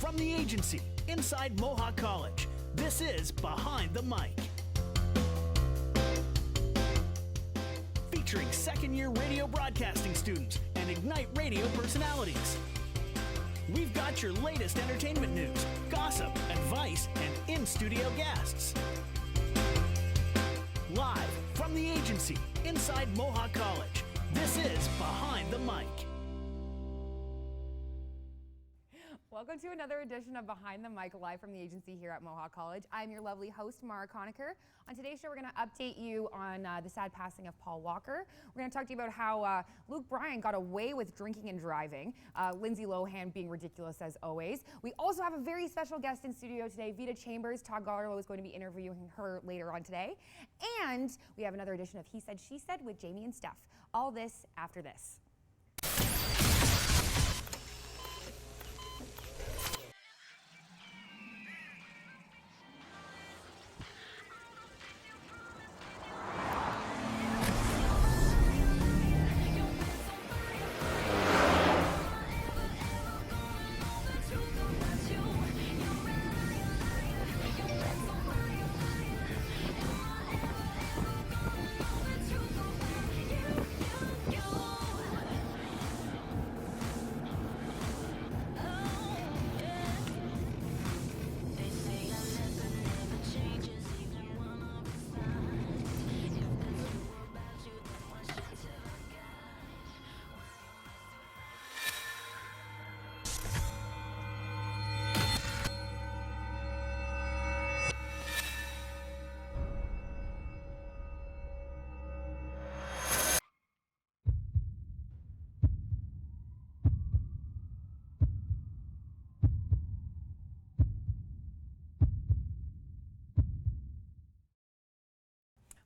from the agency inside Mohawk College, this is Behind the Mic. Featuring second-year radio broadcasting students and Ignite radio personalities. We've got your latest entertainment news, gossip, advice, and in-studio guests. Live from the agency inside Mohawk College, this is Behind the Mic. Welcome to another edition of Behind the Mic, live from the agency here at Mohawk College. I'm your lovely host, Mara Conacher. On today's show, we're going to update you on the sad passing of Paul Walker. We're going to talk to you about how Luke Bryan got away with drinking and driving, Lindsay Lohan being ridiculous as always. We also have a very special guest in studio today, Vita Chambers. Todd Garlow is going to be interviewing her later on today. And we have another edition of He Said, She Said with Jamie and Steph. All this after this.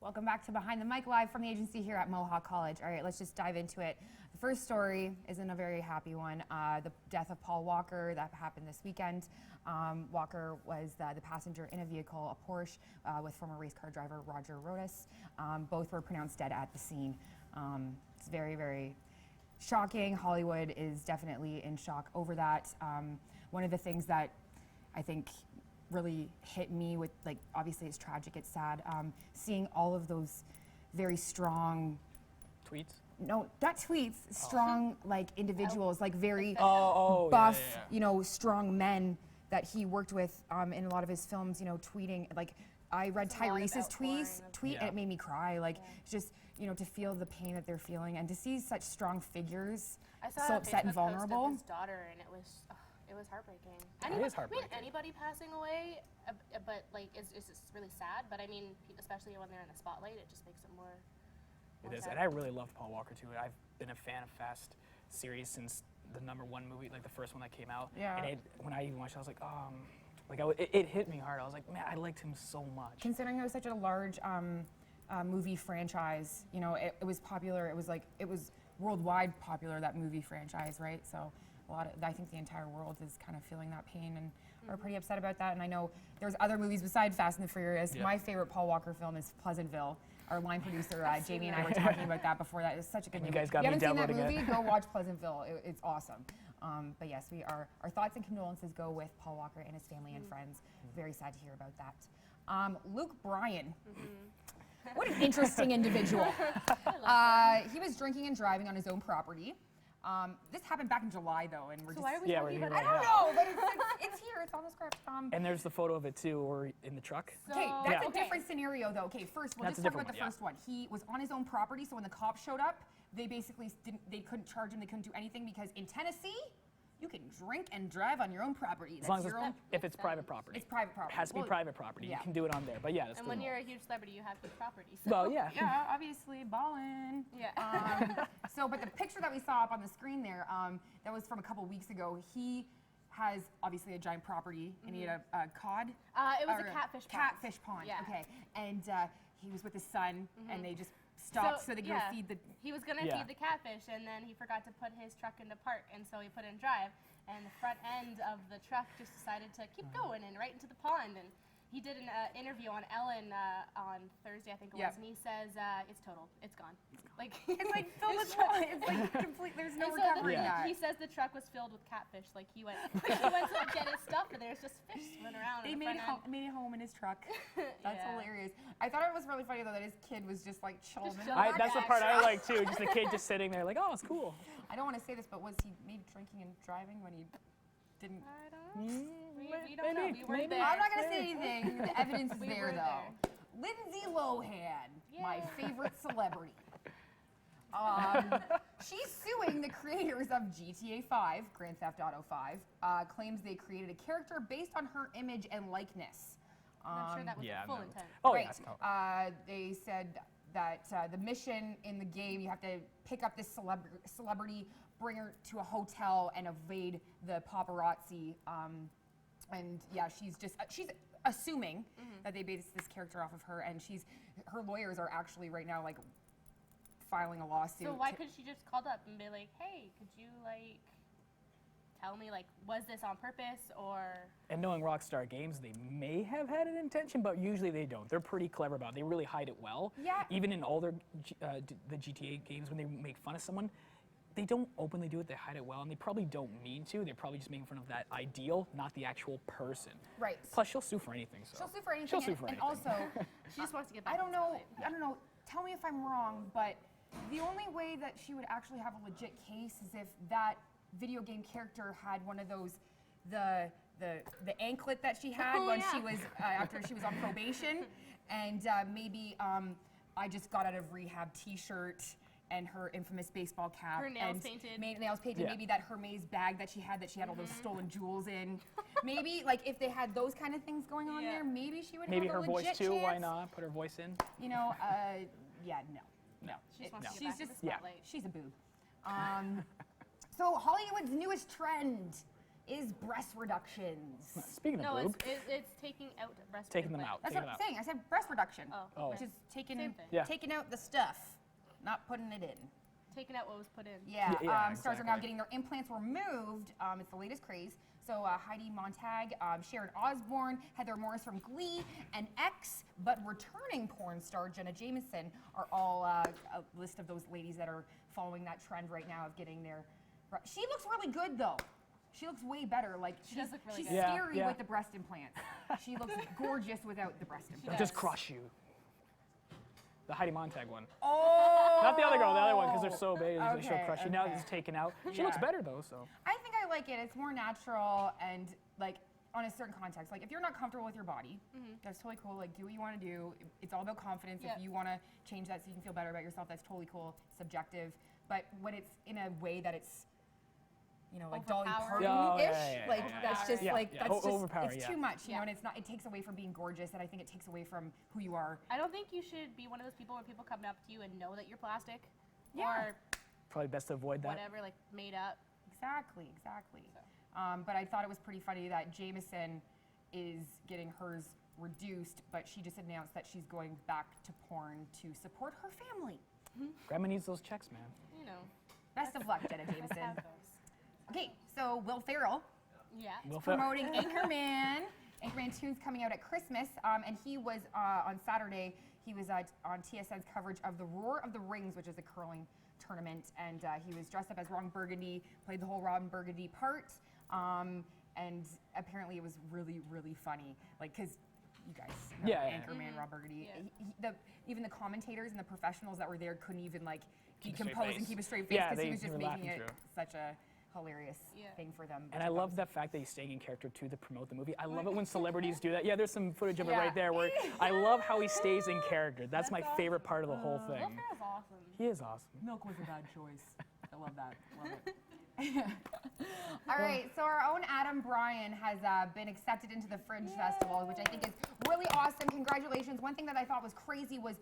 Welcome back to Behind the Mic, live from the agency here at Mohawk College. All right, let's just dive into it. The first story isn't a very happy one. The death of Paul Walker, that happened this weekend. Walker was the passenger in a vehicle, a Porsche, with former race car driver Roger Rodas. Both were pronounced dead at the scene. It's very, very shocking. Hollywood is definitely in shock over that. One of the things that I think really hit me with, like, obviously it's tragic, it's sad, seeing all of those very strong tweets. No, not tweets. Strong, like, individuals, like very buff, yeah. You know, strong men that he worked with in a lot of his films. You know, tweeting. Like, I read Tyrese's tweet, and it made me cry. Like, just, you know, to feel the pain that they're feeling and to see such strong figures, so upset and vulnerable. Of his daughter, and it was heartbreaking. It is heartbreaking. I mean, anybody passing away, but like, it's just really sad. But I mean, especially when they're in the spotlight, it just makes it more. It is, and I really loved Paul Walker too. I've been a fan of Fast series since the #1 movie, like the first one that came out. Yeah. And when I even watched it, I was like, it hit me hard. I was like, man, I liked him so much. Considering it was such a large movie franchise, you know, it was popular. It was worldwide popular, that movie franchise, right? So I think the entire world is kind of feeling that pain and are pretty upset about that. And I know there's other movies besides Fast and the Furious. Yeah. My favorite Paul Walker film is Pleasantville. Our line producer, Jamie, and I were talking about that before that. It's such a good movie. You guys got me If you haven't seen that movie, it. go watch Pleasantville. It's awesome. But yes, our thoughts and condolences go with Paul Walker and his family and friends. Very sad to hear about that. Luke Bryan. What an interesting individual. He was drinking and driving on his own property. This happened back in July, though, and we're so just... why are we talking about I don't know, but it's here. It's on the script. And there's the photo of it too, or in the truck. Okay, that's a different scenario, though. Okay, first, we'll just talk about the first one. He was on his own property, so when the cops showed up, they basically they couldn't charge him. They couldn't do anything because in Tennessee, you can drink and drive on your own property. As long as if it's private property. It's private property. It has to be private property. Yeah. You can do it on there. But yeah, that's And cool. when you're a huge celebrity, you have huge property. So. Well, yeah. Yeah, obviously, ballin'. Yeah. But the picture that we saw up on the screen there, that was from a couple weeks ago. He has obviously a giant property, and he had a cod. It was a catfish pond. Catfish pond. Yeah. Okay, and he was with his son, and they just stopped so they could feed the. He was gonna feed the catfish, and then he forgot to put his truck into park, and so he put it in drive, and the front end of the truck just decided to keep going and right into the pond, and He did an interview on Ellen on Thursday, I think it was, and he says it's total, it's gone. Like It's like filled with truck. It's like complete. There's no and so recovering that. he says the truck was filled with catfish. Like he went to get his stuff, and there's just fish swimming around. They in the made front end. it home in his truck. That's Yeah. hilarious. I thought it was really funny though that his kid was just like chilling. Just in chilling. the That's the back part I truck. like too. Just the kid just sitting there like, oh, it's cool. I don't want to say this, but was he maybe drinking and driving when he didn't? I don't know. We don't know. maybe, We weren't maybe. there. I'm not gonna say anything. The evidence is We there were though. Lindsay Lohan, my Yay. favorite celebrity. She's suing the creators of GTA 5, Grand Theft Auto 5, claims they created a character based on her image and likeness. I'm sure that was Yeah, the full no. intent. Oh, Right. yeah. They said that the mission in the game, you have to pick up this celebrity, bring her to a hotel, and evade the paparazzi. And yeah, she's assuming that they based this character off of her, and her lawyers are actually right now like filing a lawsuit. So why couldn't she just called up and be like, hey, could you like tell me, like, was this on purpose or? And knowing Rockstar Games, they may have had an intention, but usually they don't. They're pretty clever about it. They really hide it well. Yeah. Even in all their the GTA games, when they make fun of someone, they don't openly do it. They hide it well, and they probably don't mean to. They're probably just making fun of that ideal, not the actual person. Right. Plus, she'll sue for anything. So. She'll sue for anything. She'll sue for and anything. also, She just wants to get back. I don't into know. it. I don't know. Tell me if I'm wrong, but the only way that she would actually have a legit case is if that video game character had one of those, the anklet that she had Oh, when yeah. she was after she was on probation, and maybe I just got out of rehab T-shirt and her infamous baseball cap. Her nails and painted. Nails painted. Yeah. Maybe that Hermes bag that she had all those stolen jewels in. Maybe like if they had those kind of things going on Yeah. there, maybe she would Maybe have a her voice legit too. Why chance. not put her voice in? You know, yeah, no. No. She just wants to She's get back in just- the yeah. spotlight. She's a boob. So Hollywood's newest trend is breast reductions. Speaking No, of boob, it's taking out breast. taking them implant. out. That's Taking what them I'm saying. I said breast reduction, Oh. which is taking Same thing. Yeah. taking out the stuff, not putting it in. Taking out what was put in. Yeah, Yeah, stars are now exactly. getting their implants removed. It's the latest craze. So Heidi Montag, Sharon Osbourne, Heather Morris from Glee, and ex but returning porn star Jenna Jameson are all a list of those ladies that are following that trend right now of getting their. She looks really good though. She looks way better. Like She does look really she's good. Yeah, scary yeah. with the breast implants. She looks gorgeous without the breast They'll implants. just crush you. The Heidi Montag one. Oh. Not the other girl, the other one, because they're so big, she'll Okay, crush you. Now okay. it's taken out. She looks Yeah. better though, so. I think I like it. It's more natural and like on a certain context. Like if you're not comfortable with your body, that's totally cool. Like do what you want to do. It's all about confidence. Yeah. If you want to change that so you can feel better about yourself, that's totally cool. Subjective. But when it's in a way that it's, you know, like Dolly Overpowering. Parton-ish, Oh, yeah, like yeah, that's just yeah. like Yeah, that's just overpower, it's yeah. too much, you know, Yeah. and it's not. It takes away from being gorgeous, and I think it takes away from who you are. I don't think you should be one of those people where people come up to you and know that you're plastic. Yeah. Or Probably best to avoid that. whatever, like made up. Exactly. But I thought it was pretty funny that Jameson is getting hers reduced, but she just announced that she's going back to porn to support her family. Grandma needs those checks, man. You know. Best of luck, Jenna That's how Jameson. it goes. Okay, so Will Ferrell Yeah. Will Ferrell. promoting Anchorman. Anchorman 2's coming out at Christmas, and he was on Saturday. He was on TSN's coverage of the Roar of the Rings, which is a curling tournament, and he was dressed up as Ron Burgundy, played the whole Ron Burgundy part, and apparently it was really, really funny. Like, cause you guys know Yeah, yeah. Anchorman, Ron Burgundy. Yeah. Even the commentators and the professionals that were there couldn't even like be Keep a straight composed and face. keep a straight face Yeah, because he they was just were making laughing it through. such a hilarious Yeah. thing for them. And which I thought love was- the fact that he's staying in character too to promote the movie. I love it when celebrities do that. Yeah, there's some footage of it Yeah. right there where I love how he stays in character. That's my That's favorite part of the whole Will thing. Ferrell's awesome. He is awesome. Milk was a bad choice. I love that. Love it. All right, so our own Adam Bryan has been accepted into the Fringe Festival, which I think is really awesome. Congratulations. One thing that I thought was crazy was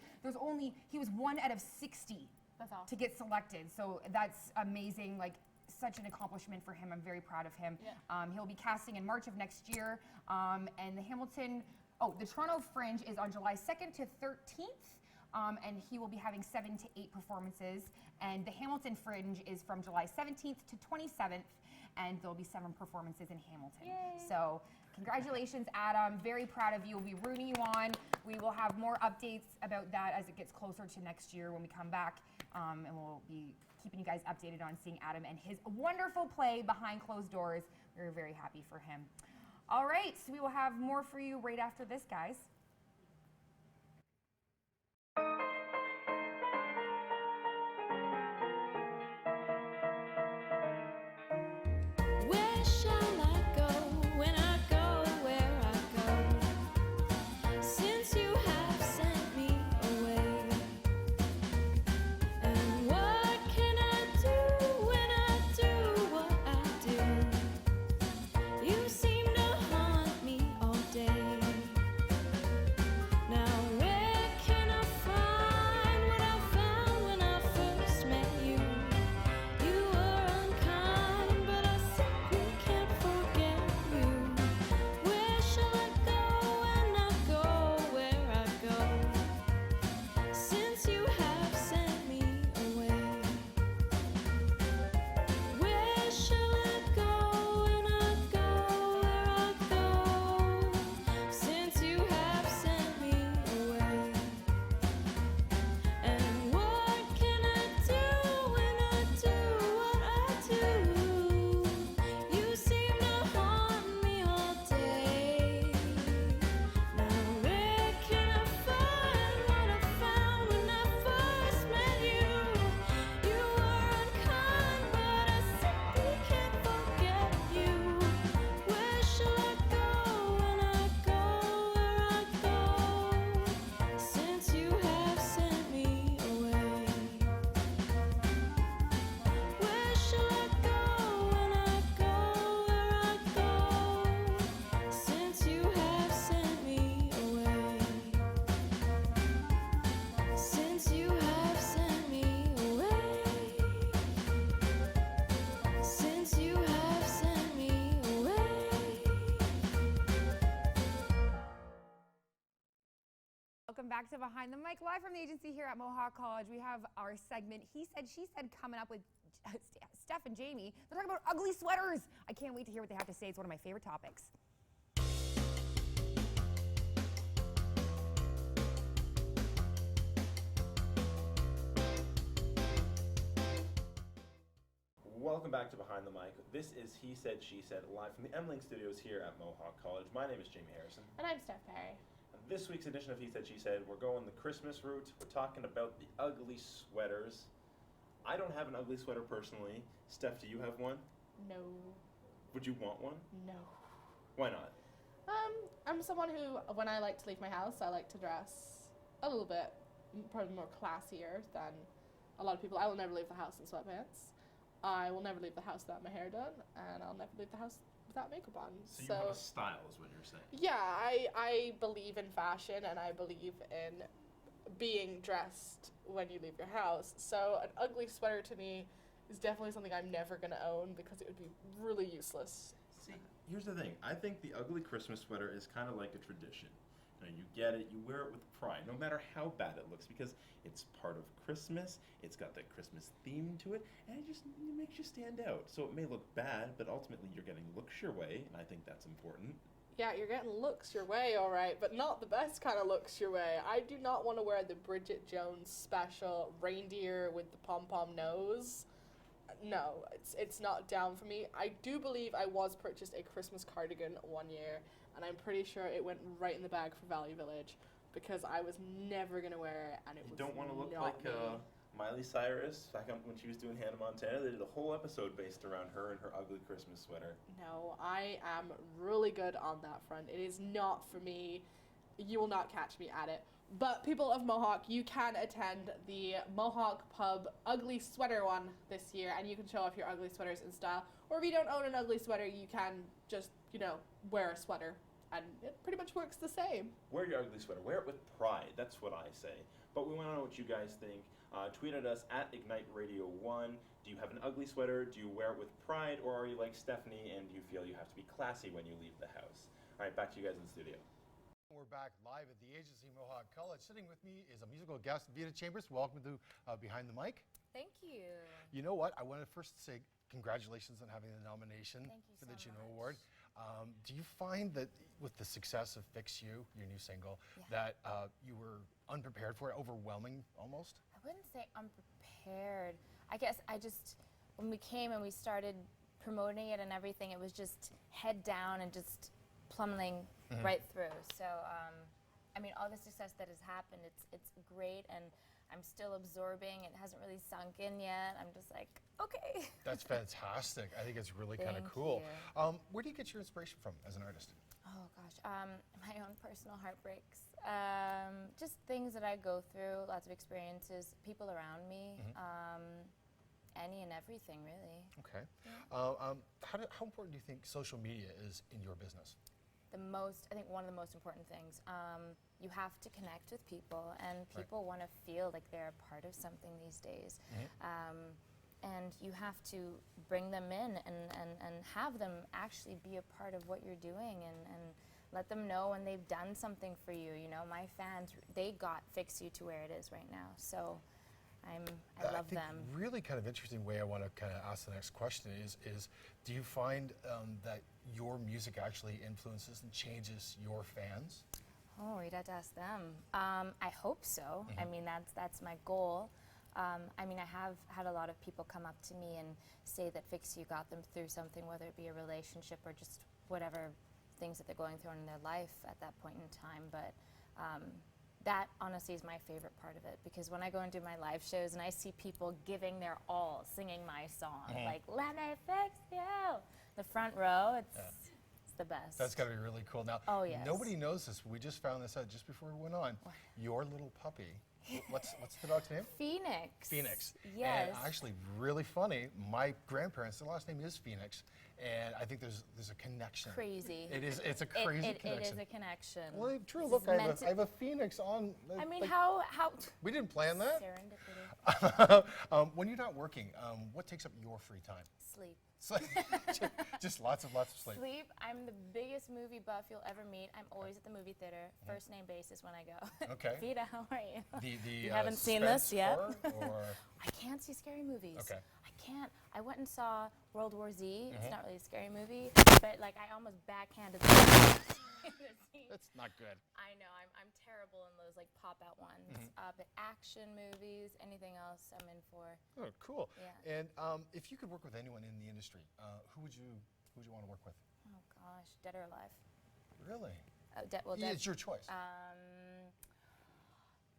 he was 1 out of 60 That's awesome. to get selected. So that's amazing. Like such an accomplishment for him. I'm very proud of him. Yeah. He'll be casting in March of next year. And the Toronto Fringe is on July 2nd to 13th. And he will be having 7 to 8 performances. And the Hamilton Fringe is from July 17th to 27th. and there'll be 7 performances in Hamilton. Yay. So congratulations, Adam. Very proud of you. We'll be rooting you on. We will have more updates about that as it gets closer to next year when we come back, and we'll be keeping you guys updated on seeing Adam and his wonderful play behind closed doors. We're very happy for him. All right, so we will have more for you right after this, guys. Where shall I go when I go where I go? Since you have sent me away, and what can I do when I do what I do? You seem to haunt me all day. Now where can I find what I found when I first met you? You were unkind, but I simply can't forget you. Where shall I go when I go where I go? Since you have sent me away. Where shall I go when I go where I go? Since you have sent me away. And what can I do when I do what I do? You seem to haunt me all day. Now where can I find what I found when I first met you? You were unkind, but I simply can't forget you. Where shall I go when I go where I go? Since you have sent me away. Where shall I go when I go where I go? Since you have sent me away. Since you have sent me away. Since you have sent me away. Welcome back to Behind the Mic, live from the agency here at Mohawk College. We have our segment, He Said, She Said, coming up with Steph and Jamie. They're talking about ugly sweaters. I can't wait to hear what they have to say. It's one of my favorite topics. Welcome back to Behind the Mic. This is He Said, She Said, live from the M-Link studios here at Mohawk College. My name is Jamie Harrison. And I'm Steph Perry. And this week's edition of He Said, She Said, we're going the Christmas route. We're talking about the ugly sweaters. I don't have an ugly sweater personally. Steph, do you have one? No. Would you want one? No. Why not? I'm someone who, when I like to leave my house, I like to dress a little bit, probably more classier than a lot of people. I will never leave the house in sweatpants. I will never leave the house without my hair done, and I'll never leave the house without makeup on. So you have a style is what you're saying. Yeah, I believe in fashion, and I believe in being dressed when you leave your house. So an ugly sweater to me is definitely something I'm never going to own because it would be really useless. See, here's the thing. I think the ugly Christmas sweater is kind of like a tradition. You know, you get it, you wear it with pride, no matter how bad it looks, because it's part of Christmas, it's got that Christmas theme to it, and it makes you stand out. So it may look bad, but ultimately you're getting looks your way, and I think that's important. Yeah, you're getting looks your way, all right, but not the best kind of looks your way. I do not want to wear the Bridget Jones special reindeer with the pom-pom nose. No, it's not down for me. I do believe I was purchased a Christmas cardigan one year, and I'm pretty sure it went right in the bag for Value Village because I was never going to wear it, and it You was don't want to look not like me. Miley Cyrus back when she was doing Hannah Montana. They did a whole episode based around her and her ugly Christmas sweater. No, I am really good on that front. It is not for me. You will not catch me at it. But people of Mohawk, you can attend the Mohawk Pub Ugly Sweater one this year, and you can show off your ugly sweaters in style. Or if you don't own an ugly sweater, you can just, wear a sweater, and it pretty much works the same. Wear your ugly sweater. Wear it with pride. That's what I say. But we want to know what you guys think. Tweet at us at Ignite Radio 1. Do you have an ugly sweater? Do you wear it with pride? Or are you like Stephanie and do you feel you have to be classy when you leave the house? All right, back to you guys in the studio. We're back live at the agency Mohawk College. Sitting with me is a musical guest, Vita Chambers. Welcome to Behind the Mic. Thank you. You know what? I want to first say congratulations on having the nomination Thank you for the so Juno much. Award. Do you find that with the success of Fix You, your new single, Yeah. that you were unprepared for it, overwhelming almost? I wouldn't say unprepared. I guess I just, when we came and we started promoting it and everything, it was just head down and just plummeting right through. So, I mean, all the success that has happened, it's great, and I'm still absorbing. It hasn't really sunk in yet. I'm just like, okay. That's fantastic. I think it's really kind of Thank cool. you. Where do you get your inspiration from as an artist? Oh gosh, my own personal heartbreaks. Just things that I go through, lots of experiences, people around me, any and everything really. Okay. How important do you think social media is in your business? I think one of the most important things. You have to connect with people, and people want to feel like they're a part of something these days. And you have to bring them in and have them actually be a part of what you're doing, and let them know when they've done something for you. You know, my fans, they got Fix You to where it is right now. So I love think them. Really kind of interesting way I want to kind of ask the next question is do you find that your music actually influences and changes your fans? Oh, you'd have to ask them. I hope so. I mean, that's my goal. I mean, I have had a lot of people come up to me and say that Fix You got them through something, whether it be a relationship or just whatever things that they're going through in their life at that point in time. But that honestly is my favorite part of it, because when I go and do my live shows and I see people giving their all, singing my song, like, let me fix you, the front row, it's the best. That's got to be really cool. Now, Oh, yes. nobody knows this. We just found this out just before we went on. Your little puppy, what's the dog's name? Phoenix. Phoenix. Yes. And actually, really funny, my grandparents, their last name is Phoenix, and I think there's a connection. Crazy. It's a crazy It connection. is a connection. Well, true. This Look, is I meant have a Phoenix on. I mean, like, how we didn't plan that. serendipity. When you're not working, what takes up your free time? Sleep. Just lots of sleep. Sleep. I'm the biggest movie buff you'll ever meet. I'm always at the movie theater, first name basis when I go. Okay. Vita, how are you? You haven't seen this yet? Or I can't see scary movies. Okay. I can't. I went and saw World War Z. It's not really a scary movie, but like I almost backhanded the scene. that's not good. I know. I'm terrible in those like pop out ones. But action movies, anything else, I'm in for. Oh, cool. Yeah. And if you could work with anyone in the industry, who would you want to work with? Oh gosh, dead or alive? Really? Well, Yeah, dead. it's your choice.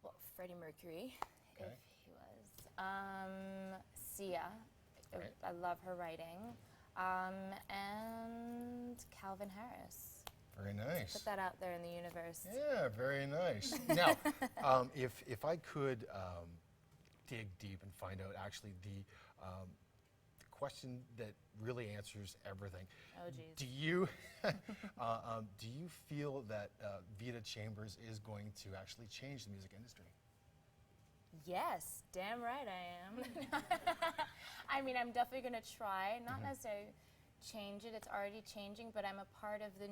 Well, Freddie Mercury, Okay. if he was. Sia, Right. I love her writing. And Calvin Harris. Very nice. Put that out there in the universe. Yeah, very nice. Now, if I could dig deep and find out actually the question that really answers everything. Oh, geez. Do you do you feel that Vita Chambers is going to actually change the music industry? Yes, damn right I am. I mean, I'm definitely going to try, not necessarily change it. It's already changing, but I'm a part of the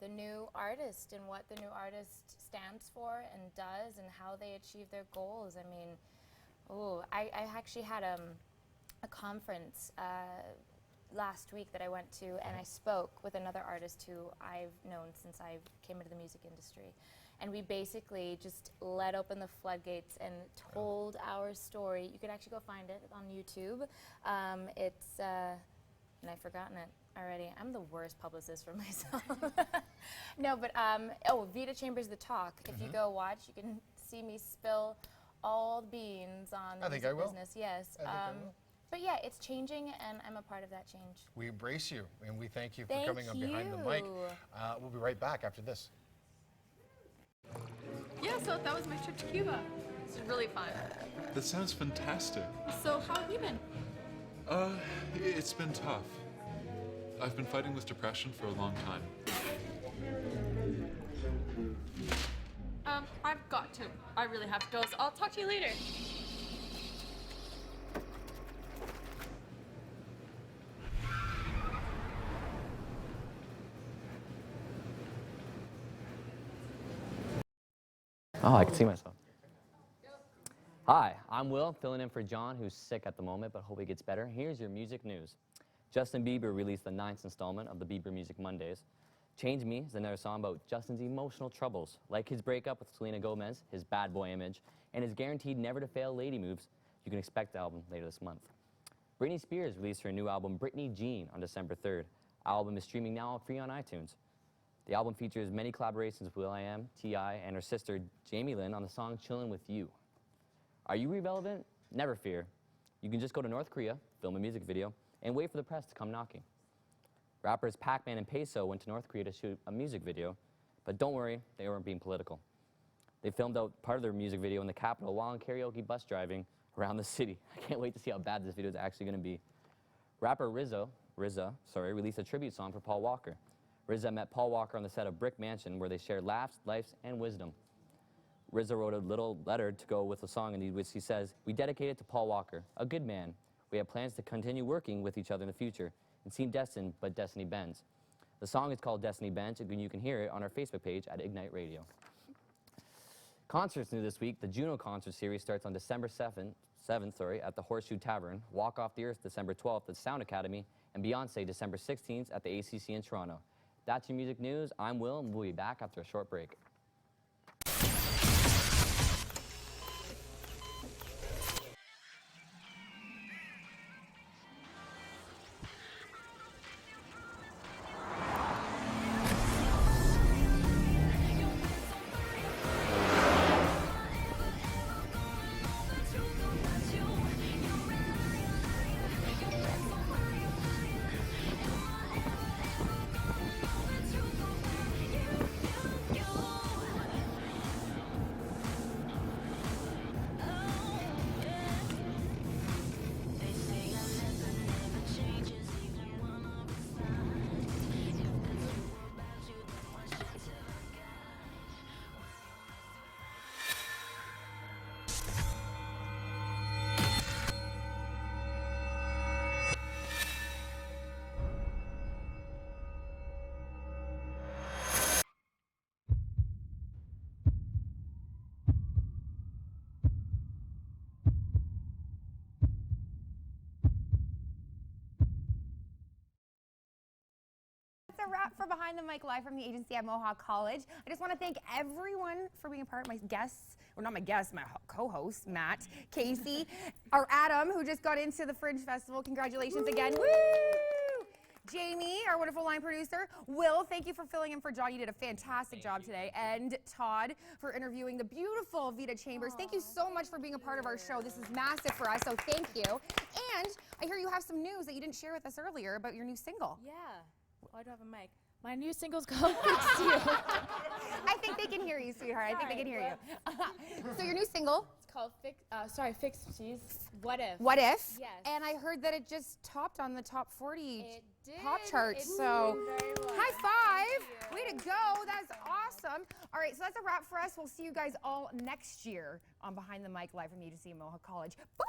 new artist and what the new artist stands for and does and how they achieve their goals. I mean, I actually had a conference last week that I went to, and I spoke with another artist who I've known since I came into the music industry. And we basically just let open the floodgates and told our story. You could actually go find it on YouTube. And I've forgotten it already. I'm the worst publicist for myself. No, but, Vita Chambers The Talk. If you go watch, you can see me spill all the beans on the I think music I will. business. Yes. I think I will. But yeah, it's changing, and I'm a part of that change. We embrace you, and we thank you for Thank coming on Behind the Mic. you. We'll be right back after this. Yeah, so that was my trip to Cuba. It's really fun. That sounds fantastic. So how have you been? It's been tough. I've been fighting with depression for a long time. I've got to. I really have to go, so I'll talk to you later. Oh, I can see myself. Hi, I'm Will, filling in for John, who's sick at the moment, but hope he gets better. Here's your music news. Justin Bieber released the 9th installment of the Bieber Music Mondays. Change Me is another song about Justin's emotional troubles, like his breakup with Selena Gomez, his bad boy image, and his guaranteed never-to-fail lady moves. You can expect the album later this month. Britney Spears released her new album, Britney Jean, on December 3rd. The album is streaming now free on iTunes. The album features many collaborations with will.i.am, T.I., and her sister, Jamie Lynn, on the song Chillin' With You. Are you irrelevant? Never fear. You can just go to North Korea, film a music video, and wait for the press to come knocking. Rappers Pac-Man and Peso went to North Korea to shoot a music video, but don't worry, they weren't being political. They filmed out part of their music video in the capital while on karaoke bus driving around the city. I can't wait to see how bad this video is actually going to be. Rapper RZA released a tribute song for Paul Walker. RZA met Paul Walker on the set of Brick Mansion, where they shared laughs, lives, and wisdom. RZA wrote a little letter to go with the song in which he says, "We dedicate it to Paul Walker, a good man. We have plans to continue working with each other in the future and seem destined, but destiny bends." The song is called Destiny Bends, and you can hear it on our Facebook page at Ignite Radio. Concerts new this week. The Juno concert series starts on December 7th at the Horseshoe Tavern, Walk Off the Earth December 12th at Sound Academy, and Beyonce December 16th at the ACC in Toronto. That's your music news. I'm Will, and we'll be back after a short break. That's a wrap for Behind the Mic live from the agency at Mohawk College. I just want to thank everyone for being a part. My guests, or not my guests, my co-hosts, Matt, Casey, or Adam, who just got into the Fringe Festival. Congratulations again. Woo! Jamie, our wonderful line producer. Will, thank you for filling in for John. You did a fantastic job today. And Todd for interviewing the beautiful Vita Chambers. Thank you so much for being a part of our show. This is massive for us, so thank you. And I hear you have some news that you didn't share with us earlier about your new single. Yeah. Oh, I don't have a mic. My new single's called Fix You. I think they can hear you, sweetheart. I think they can hear you. So your new single? It's called Fix, jeez. What If. What If? Yes. And I heard that it just topped on the top 40 It did. pop charts. It So did very well. high five. Way to go. That's awesome. All right, so that's a wrap for us. We'll see you guys all next year on Behind the Mic live from the agency at Mohawk College. Bye.